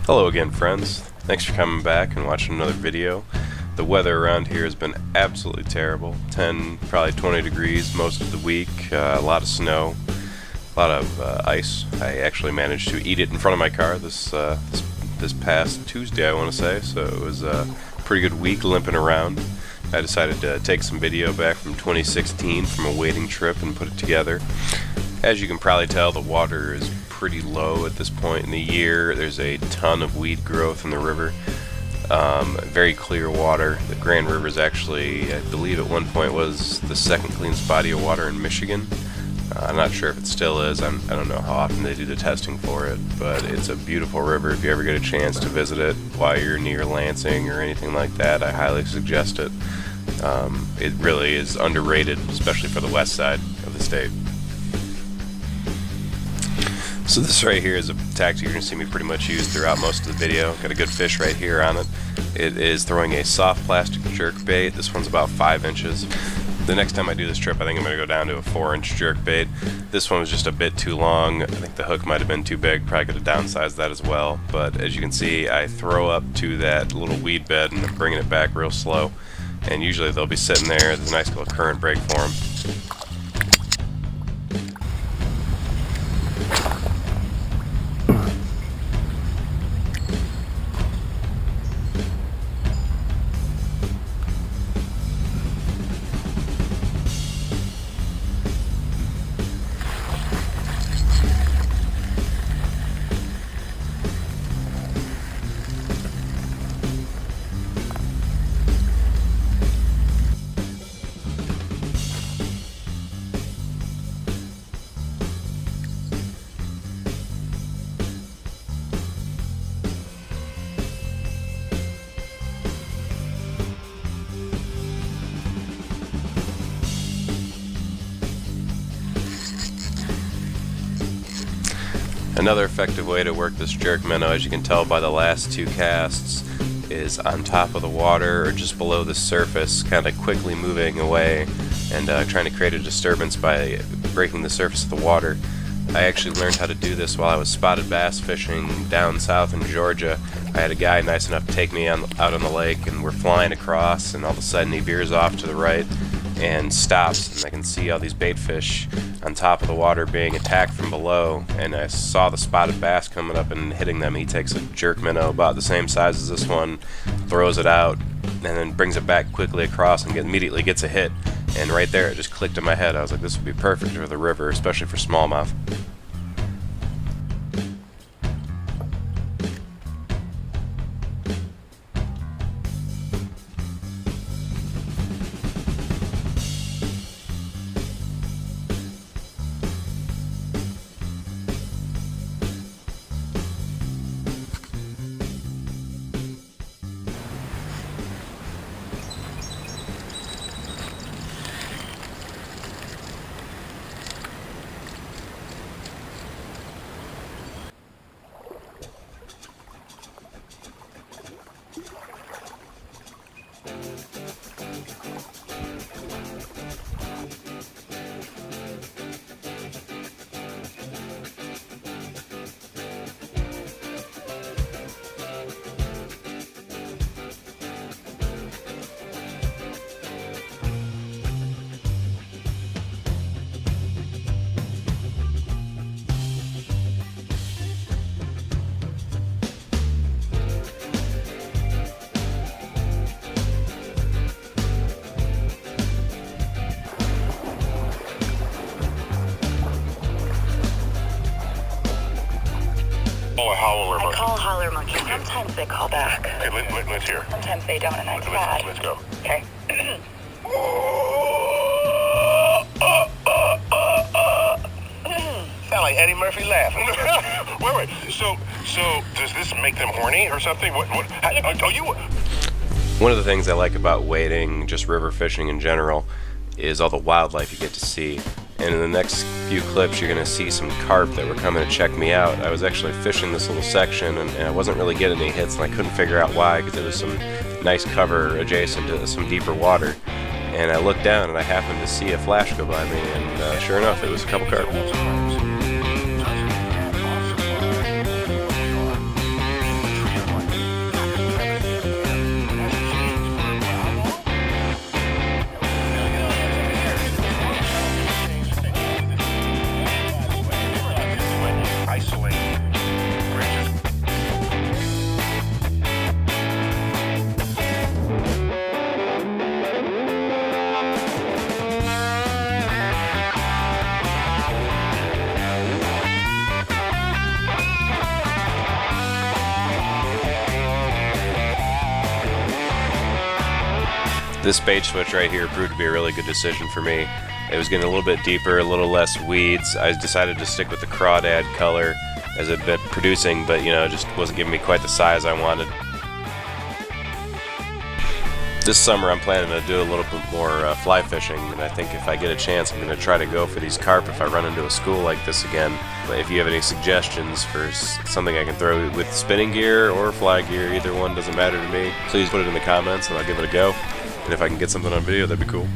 Hello again, friends. Thanks for coming back and watching another video. The weather around here has been absolutely terrible. 10, probably 20 degrees most of the week. A lot of snow, a lot of ice. I actually managed to eat it in front of my car this past Tuesday, I want to say. So it was a pretty good week limping around. I decided to take some video back from 2016 from a wading trip and put it together. As you can probably tell, the water is pretty low at this point in the year. There's a ton of weed growth in the river. Very clear water. The Grand River is actually, I believe at one point, was the second cleanest body of water in Michigan. I'm not sure if it still is. I don't know how often they do the testing for it, but it's a beautiful river. If you ever get a chance to visit it while you're near Lansing or anything like that, I highly suggest it. It really is underrated, especially for the west side of the state. So this right here is a tactic you're going to see me pretty much use throughout most of the video. Got a good fish right here on it. It is throwing a soft plastic jerk bait. This one's about 5 inches. The next time I do this trip, I think I'm going to go down to a 4-inch jerk bait. This one was just a bit too long. I think the hook might have been too big. Probably could have downsized that as well. But as you can see, I throw up to that little weed bed and I'm bringing it back real slow. And usually they'll be sitting there. There's a nice little current break for them. Another effective way to work this jerk minnow, as you can tell by the last 2 casts, is on top of the water or just below the surface, kind of quickly moving away and trying to create a disturbance by breaking the surface of the water. I actually learned how to do this while I was spotted bass fishing down south in Georgia. I had a guy nice enough to take me out on the lake, and we're flying across, and all of a sudden he veers off to the right and stops, and I can see all these bait fish on top of the water being attacked from below, and I saw the spotted bass coming up and hitting them. He takes a jerk minnow about the same size as this one, throws it out, and then brings it back quickly across and immediately gets a hit. And right there it just clicked in my head. I was like, this would be perfect for the river, especially for smallmouth. Oh, a howler I monkey. call holler monkey. Sometimes they call back. Okay, let's hear. Sometimes they don't, and I try. Let's go. Okay. Sound like Eddie Murphy laughing. wait. So does this make them horny or something? Oh, you. One of the things I like about wading, just river fishing in general, is all the wildlife you get to see. And in the next few clips, you're going to see some carp that were coming to check me out. I was actually fishing this little section, and I wasn't really getting any hits, and I couldn't figure out why, because it was some nice cover adjacent to some deeper water. And I looked down, and I happened to see a flash go by me, and sure enough, it was a couple carp. This bait switch right here proved to be a really good decision for me. It was getting a little bit deeper, a little less weeds. I decided to stick with the crawdad color as it had been producing, but you know, it just wasn't giving me quite the size I wanted. This summer I'm planning to do a little bit more fly fishing, and I think if I get a chance I'm going to try to go for these carp if I run into a school like this again. But if you have any suggestions for something I can throw with spinning gear or fly gear, either one doesn't matter to me, please put it in the comments and I'll give it a go. And if I can get something on video, that'd be cool.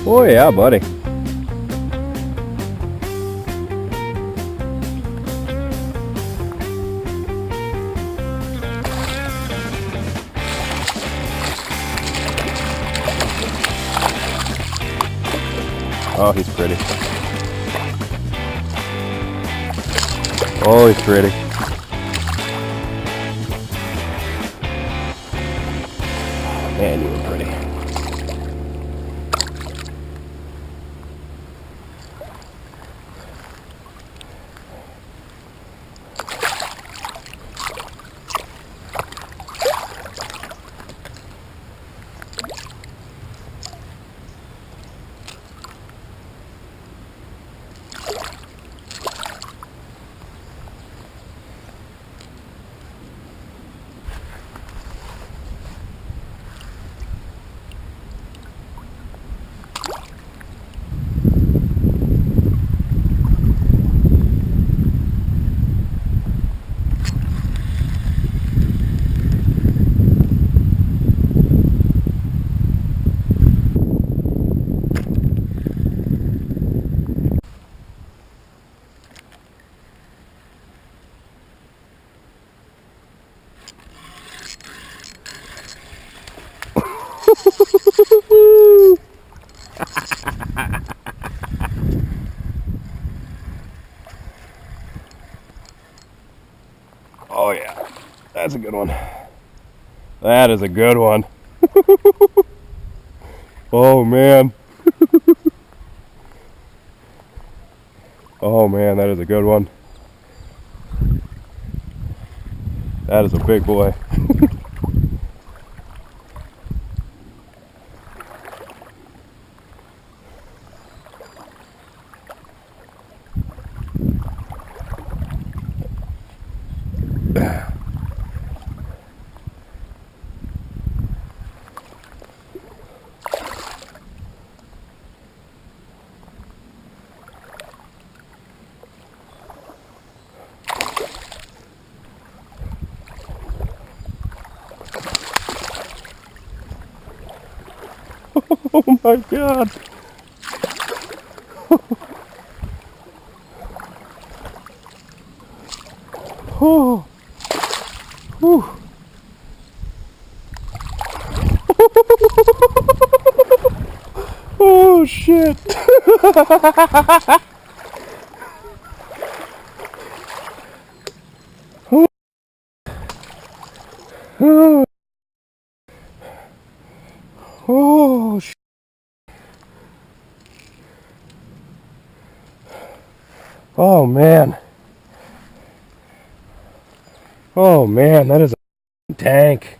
Oh yeah, buddy. Oh, he's pretty. Oh, he's pretty. Man, you were pretty. Oh yeah, that's a good one. That is a good one. Oh man. Oh man, that is a good one. That is a big boy. Oh my god. Oh. Whew. Oh shit. Oh. Oh shit. Oh man. Oh man, that is a tank.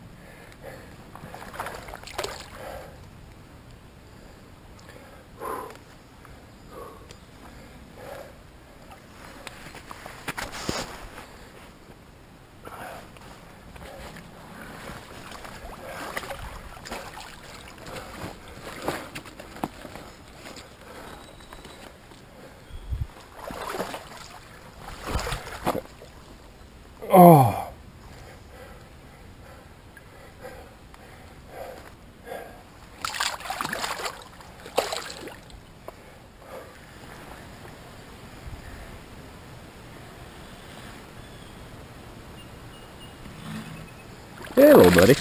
Oh. Hey, little buddy.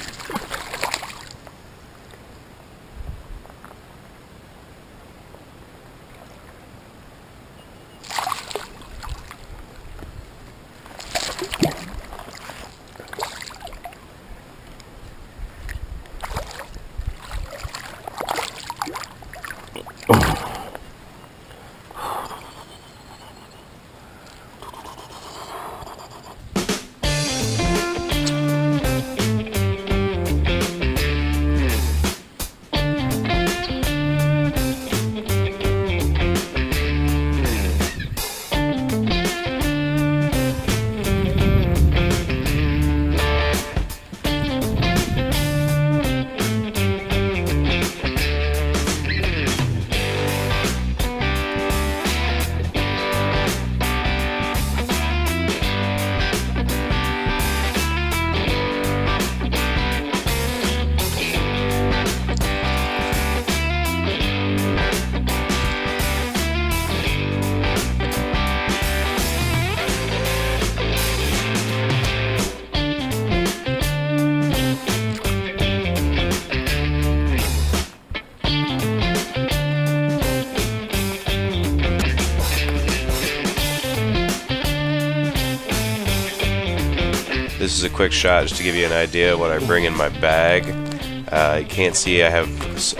This is a quick shot just to give you an idea of what I bring in my bag. You can't see I have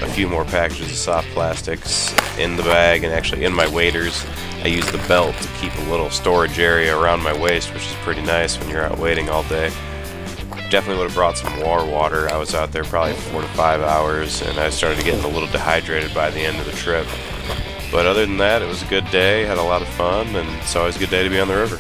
a few more packages of soft plastics in the bag, and actually in my waders I use the belt to keep a little storage area around my waist, which is pretty nice when you're out wading all day. Definitely would have brought some more water. I was out there probably 4 to 5 hours, and I started getting a little dehydrated by the end of the trip. But other than that, it was a good day, had a lot of fun, and it's always a good day to be on the river.